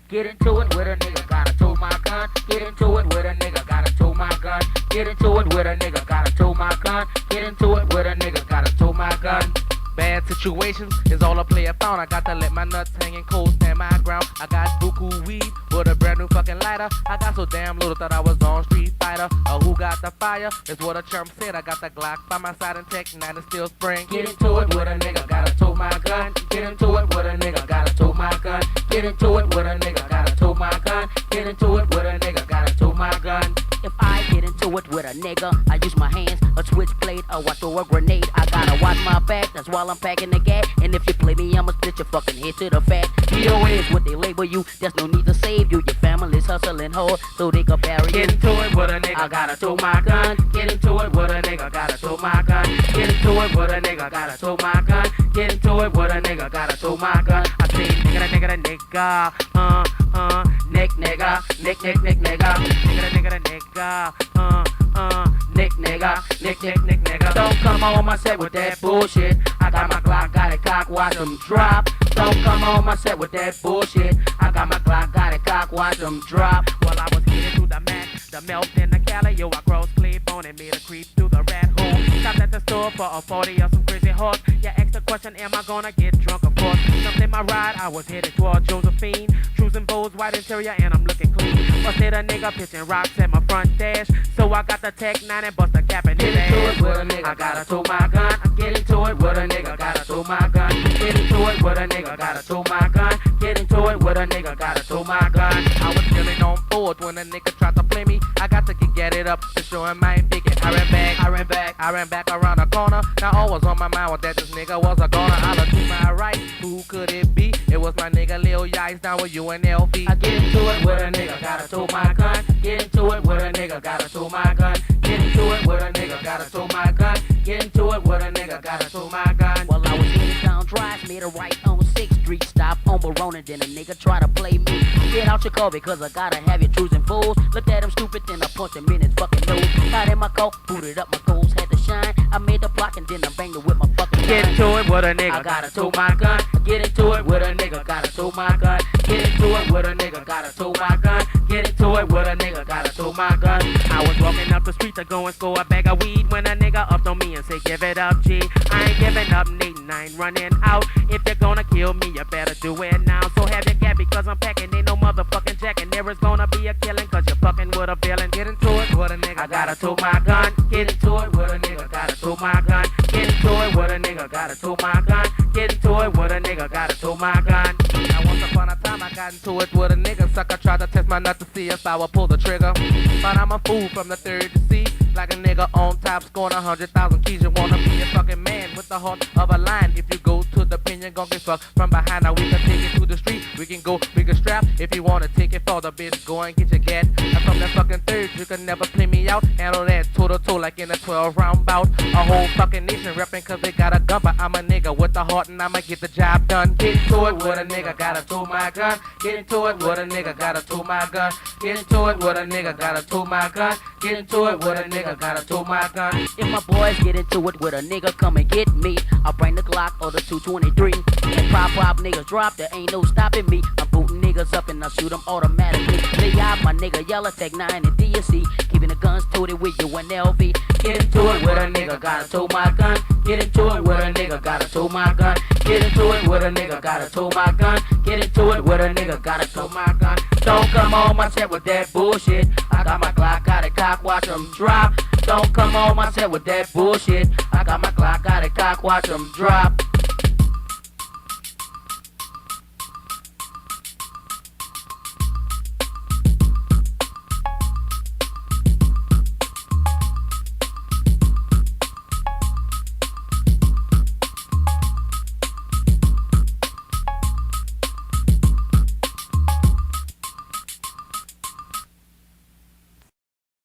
Get into it with a nigga, gotta tow my gun. Get into it with a nigga, gotta tow my gun. Get into it with a nigga, gotta tow my gun. Get into it with a nigga, gotta tow my gun. Bad situations is all a player found. I got to let my nuts hang in cold, stand my ground. I got buku weed with a brand new fucking lighter. I got so damn little thought I was on Street Fighter. Who got the fire? Is what a chump said. I got the Glock by my side and Tech 9 and still spring. Get into it with a nigga, gotta tow my gun. Get into it with a nigga, gotta tow my gun. Get into it with a nigga, gotta tow my gun. Get into it with a nigga, gotta tow my gun. If I get into it with a nigga, I use my hands, a switchblade, or I throw a grenade. I gotta watch my back, that's while I'm packing the gas. And if you play me, I'ma split your fucking head to the fat. DOA is what they label you, there's no need to save you. Your family's hustling hard, so they can bury you. Get into it with a nigga, gotta tow my gun. Get into it with a nigga, gotta tow my gun. Get into it with a nigga, gotta tow my gun. Get into it with a nigga, gotta tow my gun. I say nigga, nigga, nigga, nick, nigga, nick, nick, nick, nigga, nigga, nigga, nigga, nick, nigga, nick, nick, nick, nigga. Don't come on my set with that bullshit. I got my Glock, got it cock, watch them drop. Don't come on my set with that bullshit. I got my Glock, got it cock, watch them drop. While I was getting through the Mac, the melt in the Cali, yo, I crossed Claiborne and made a creep through the rat hole. Stopped at the store for a 40 or some crazy horse. You asked the question, am I gonna get drunk? Of course. Jumped in my ride, I was headed toward Josephine. Cruising Bowes, white interior, and I'm looking clean. Busted a nigga pitching rocks at my front dash. So I got the Tech 9 and bust a cap in his Get into ass. it with a nigga, gotta tow my gun. Get into it with a nigga, gotta tow my gun. Get into it with a nigga, gotta tow my gun. Get into it with a nigga, gotta tow my gun. I was feeling on board when a nigga tried to play me. I got to get it up to show him I ain't big. I ran back around the corner. Now all was on my mind was that this nigga was a goner. I looked to my right, who could it be? It was my nigga Lil Yice down with UNLV. I get into it with a nigga, gotta tow my gun. Get into it with a nigga, gotta tow my gun. Get into it with a nigga, gotta tow my gun. Get into it with a nigga, gotta tow my gun. While I was headed down Drive, made a right on 6th Street, stop on Verona, then a nigga try to play me. Get out your car because I gotta have you choosing fools. Looked at him stupid, then I punched him in his fucking nose. Got in my car, booted up my goals, had to shine. I made the block and then I banged it with my fucking gun. Get into it with a nigga, I gotta tow my gun. Get into it with a nigga, gotta tow my gun. Get into it with a nigga, gotta tow my gun. Get into it with a nigga, gotta tow my gun. I was walking up the street to go and score a bag of weed when a nigga upped on me and said, give it up, G. I ain't giving up, Nate, and I ain't running out. If you're gonna kill me, you better do it now. So have your cat because I'm packing, ain't no motherfucking jacking. There is gonna be a killing cause you're fucking with a villain. Get into it with a nigga, I gotta tow my gun. Get into it with a nigga, gotta tow my gun. Get into it with a nigga, gotta tow my gun. Get into it with a nigga, gotta tow my gun. Now once upon a time I got into it with a nigga. Sucker tried to test my nut to see if I would pull the trigger. But I'm a fool from the third to see. Like a nigga on top scoring 100,000 keys. You wanna be a fucking man with the heart of a lion. If you go to the pin, you're gonna get fucked from behind. Now we can take it to the street. We can go, we can strap. If you wanna take it for the bitch, go and get your gat. And from that fucking third, you can never play me out. Handle that toe to toe like in a 12 round bout. A whole fucking nation reppin' cause they got a gun. But I'm a nigga with the heart and I'ma get the job done. Get into it with a nigga, gotta tow my gun. Get into it with a nigga, gotta tow my gun. Get into it with a nigga, gotta tow my gun. Get into it with a nigga, gotta tow my gun. If my boys get into it with a nigga, come and get me. I'll bring the Glock or the 223. And pop niggas drop, there ain't no stopping me. I'm booting niggas up and I shoot them automatically. Lay out my nigga, yellow Tech 9 and DSC. Keeping the guns toted with UNLV. Get into it with a nigga, gotta tow my gun. Get into it with a nigga, gotta tow my gun. Get into it with a nigga, gotta tow my gun. Get into it with a nigga, gotta tow my gun. Don't come on my set with that bullshit. I got my Glock, got it cock, watch them drop. Don't come on my set with that bullshit. I got my Glock, got it cock, watch them drop.